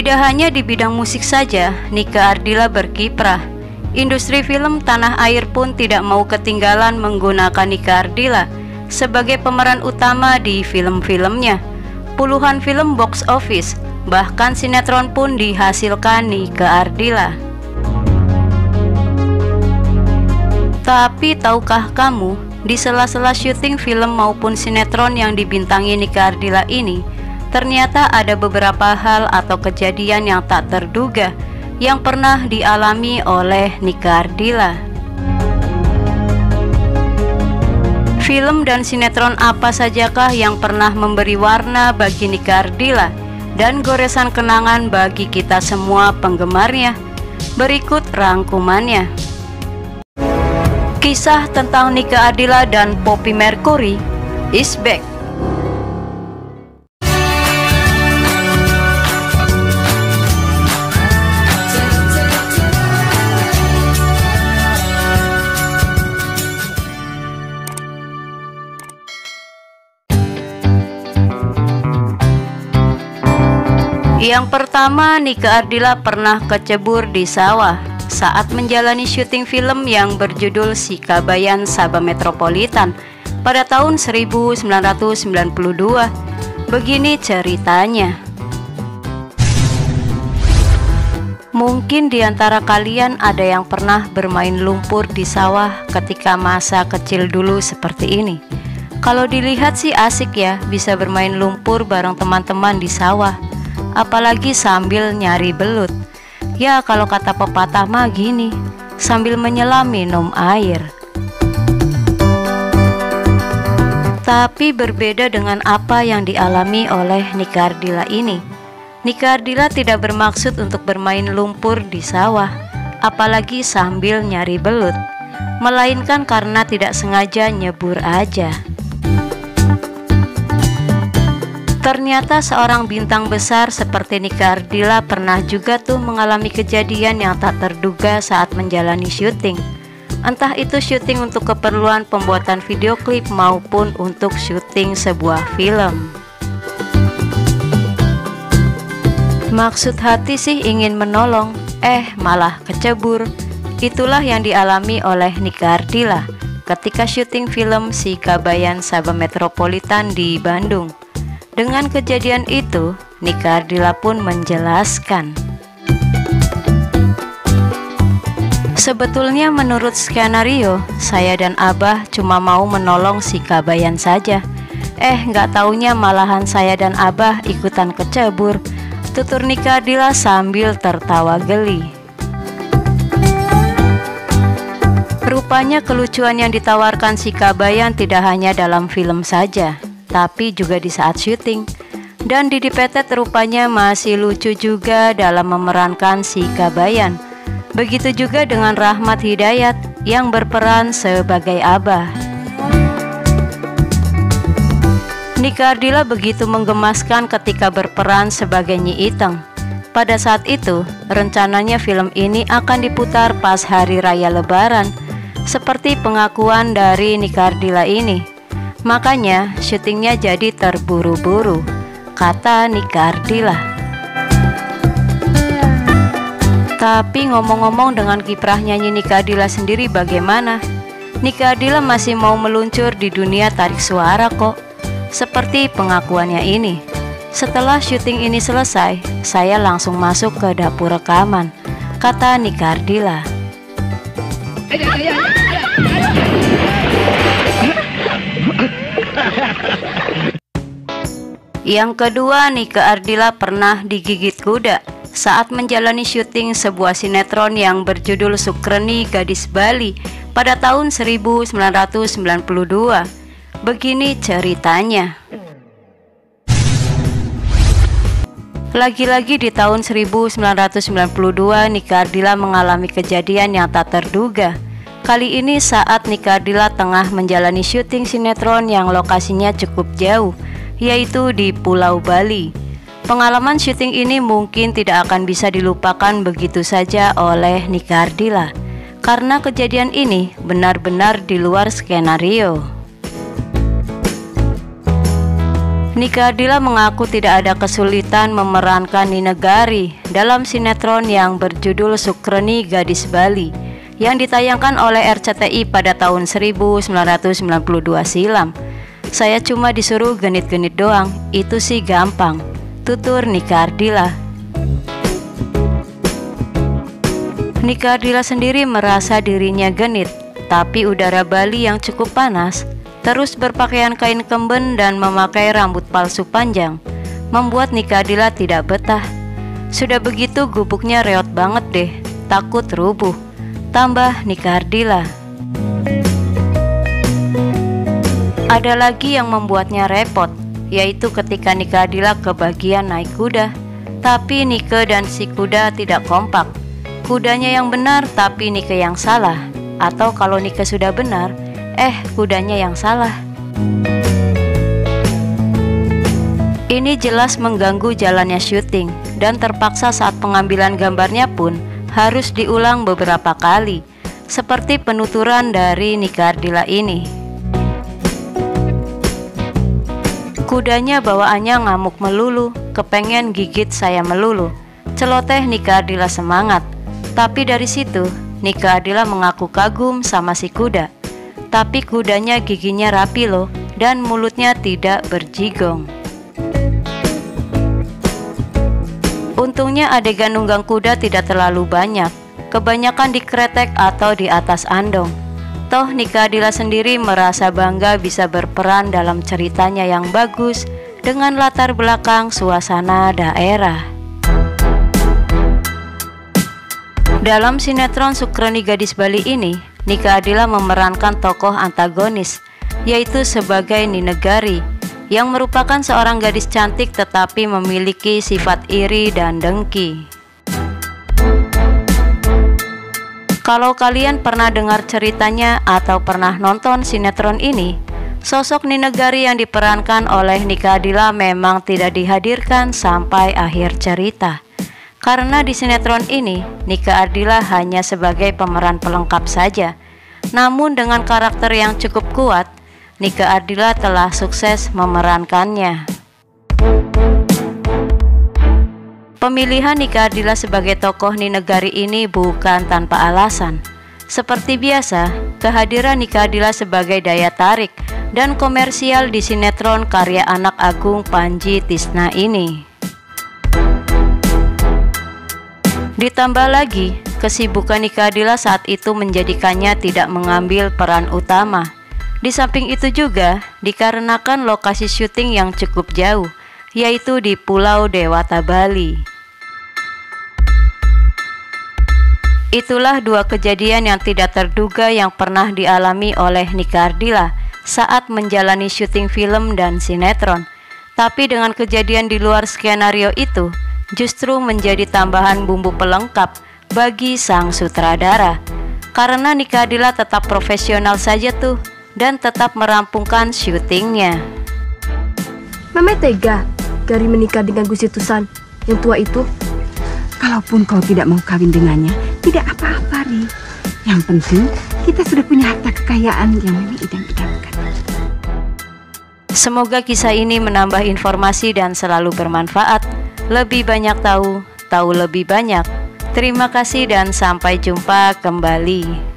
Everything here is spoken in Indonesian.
Tidak hanya di bidang musik saja, Nika Ardila berkiprah. Industri film tanah air pun tidak mau ketinggalan menggunakan Nika Ardila sebagai pemeran utama di film-filmnya. Puluhan film box office, bahkan sinetron pun dihasilkan Nika Ardila. Tapi tahukah kamu, di sela-sela syuting film maupun sinetron yang dibintangi Nika Ardila ini, ternyata ada beberapa hal atau kejadian yang tak terduga yang pernah dialami oleh Nika Ardila. Film dan sinetron apa sajakah yang pernah memberi warna bagi Nika Ardila dan goresan kenangan bagi kita semua penggemarnya? Berikut rangkumannya. Kisah tentang Nika Ardila dan Poppy Mercury is back. Yang pertama, Nika Ardila pernah kecebur di sawah saat menjalani syuting film yang berjudul Si Kabayan Sabah Metropolitan pada tahun 1992. Begini ceritanya. Mungkin di antara kalian ada yang pernah bermain lumpur di sawah ketika masa kecil dulu seperti ini. Kalau dilihat sih asik ya, bisa bermain lumpur bareng teman-teman di sawah, apalagi sambil nyari belut. Ya kalau kata pepatah mah gini, sambil menyelam minum air. Tapi berbeda dengan apa yang dialami oleh Nika Ardila ini. Nika Ardila tidak bermaksud untuk bermain lumpur di sawah, apalagi sambil nyari belut, melainkan karena tidak sengaja nyebur aja. Ternyata seorang bintang besar seperti Nika Ardila pernah juga tuh mengalami kejadian yang tak terduga saat menjalani syuting. Entah itu syuting untuk keperluan pembuatan video klip maupun untuk syuting sebuah film. Maksud hati sih ingin menolong, malah kecebur. Itulah yang dialami oleh Nika Ardila ketika syuting film Si Kabayan Sabah Metropolitan di Bandung. Dengan kejadian itu, Nika Ardila pun menjelaskan. Sebetulnya menurut skenario, saya dan Abah cuma mau menolong si Kabayan saja. Nggak taunya malahan saya dan Abah ikutan kecebur, tutur Nika Ardila sambil tertawa geli. Rupanya kelucuan yang ditawarkan si Kabayan tidak hanya dalam film saja, tapi juga di saat syuting. Dan Didi Petet rupanya masih lucu juga dalam memerankan si Kabayan. Begitu juga dengan Rahmat Hidayat yang berperan sebagai Abah. Nika Ardila begitu menggemaskan ketika berperan sebagai Nyi Iteng. Pada saat itu, rencananya film ini akan diputar pas hari raya Lebaran, seperti pengakuan dari Nika Ardila ini. Makanya syutingnya jadi terburu-buru, kata Nika Ardila. Tapi ngomong-ngomong, dengan kiprah nyanyi Nika Ardila sendiri bagaimana? Nika Ardila masih mau meluncur di dunia tarik suara kok. Seperti pengakuannya ini, setelah syuting ini selesai, saya langsung masuk ke dapur rekaman, kata Nika Ardila. Yang kedua, Nika Ardila pernah digigit kuda saat menjalani syuting sebuah sinetron yang berjudul Sukreni Gadis Bali pada tahun 1992. Begini ceritanya. Lagi-lagi di tahun 1992, Nika Ardila mengalami kejadian yang tak terduga. Kali ini saat Nika Ardila tengah menjalani syuting sinetron yang lokasinya cukup jauh, yaitu di Pulau Bali. Pengalaman syuting ini mungkin tidak akan bisa dilupakan begitu saja oleh Nika Ardila, karena kejadian ini benar-benar di luar skenario. Nika Ardila mengaku tidak ada kesulitan memerankan Ninegari dalam sinetron yang berjudul Sukreni Gadis Bali yang ditayangkan oleh RCTI pada tahun 1992 silam. Saya cuma disuruh genit-genit doang, itu sih gampang, tutur Nika Ardila. Nika Ardila sendiri merasa dirinya genit, tapi udara Bali yang cukup panas, terus berpakaian kain kemben dan memakai rambut palsu panjang, membuat Nika Ardila tidak betah. Sudah begitu gubuknya reot banget deh, takut rubuh, tambah Nika Ardila. Ada lagi yang membuatnya repot, yaitu ketika Nika Ardila kebagian naik kuda, tapi Nike dan si kuda tidak kompak. Kudanya yang benar tapi Nike yang salah, atau kalau Nike sudah benar, kudanya yang salah. Ini jelas mengganggu jalannya syuting, dan terpaksa saat pengambilan gambarnya pun harus diulang beberapa kali, seperti penuturan dari Nika Ardila ini. Kudanya bawaannya ngamuk melulu, kepengen gigit saya melulu, celoteh Nika Ardila semangat. Tapi dari situ Nika Ardila mengaku kagum sama si kuda. Tapi kudanya giginya rapi loh, dan mulutnya tidak berjigong. Untungnya adegan nunggang kuda tidak terlalu banyak, kebanyakan dikretek atau di atas andong. Toh Nika Ardila sendiri merasa bangga bisa berperan dalam ceritanya yang bagus dengan latar belakang suasana daerah. Dalam sinetron Sukreni Gadis Bali ini, Nika Ardila memerankan tokoh antagonis, yaitu sebagai Ninegari, yang merupakan seorang gadis cantik tetapi memiliki sifat iri dan dengki. Kalau kalian pernah dengar ceritanya atau pernah nonton sinetron ini, sosok Ninegari yang diperankan oleh Nika Ardila memang tidak dihadirkan sampai akhir cerita. Karena di sinetron ini, Nika Ardila hanya sebagai pemeran pelengkap saja. Namun dengan karakter yang cukup kuat, Nika Ardila telah sukses memerankannya. Pemilihan Nika Ardila sebagai tokoh Ninegari ini bukan tanpa alasan. Seperti biasa, kehadiran Nika Ardila sebagai daya tarik dan komersial di sinetron karya anak Agung Panji Tisna ini. Ditambah lagi, kesibukan Nika Ardila saat itu menjadikannya tidak mengambil peran utama. Di samping itu juga dikarenakan lokasi syuting yang cukup jauh, yaitu di Pulau Dewata Bali. Itulah dua kejadian yang tidak terduga yang pernah dialami oleh Nika Ardila saat menjalani syuting film dan sinetron. Tapi dengan kejadian di luar skenario itu, justru menjadi tambahan bumbu pelengkap bagi sang sutradara. Karena Nika Ardila tetap profesional saja tuh, dan tetap merampungkan syutingnya. Mama tega Gari menikah dengan Gusti Tusan yang tua itu. Kalaupun kau tidak mau kawin dengannya, tidak apa-apa, Ri. Yang penting kita sudah punya harta kekayaan yang Mimi idam-idamkan. Semoga kisah ini menambah informasi dan selalu bermanfaat. Lebih banyak tahu lebih banyak. Terima kasih dan sampai jumpa kembali.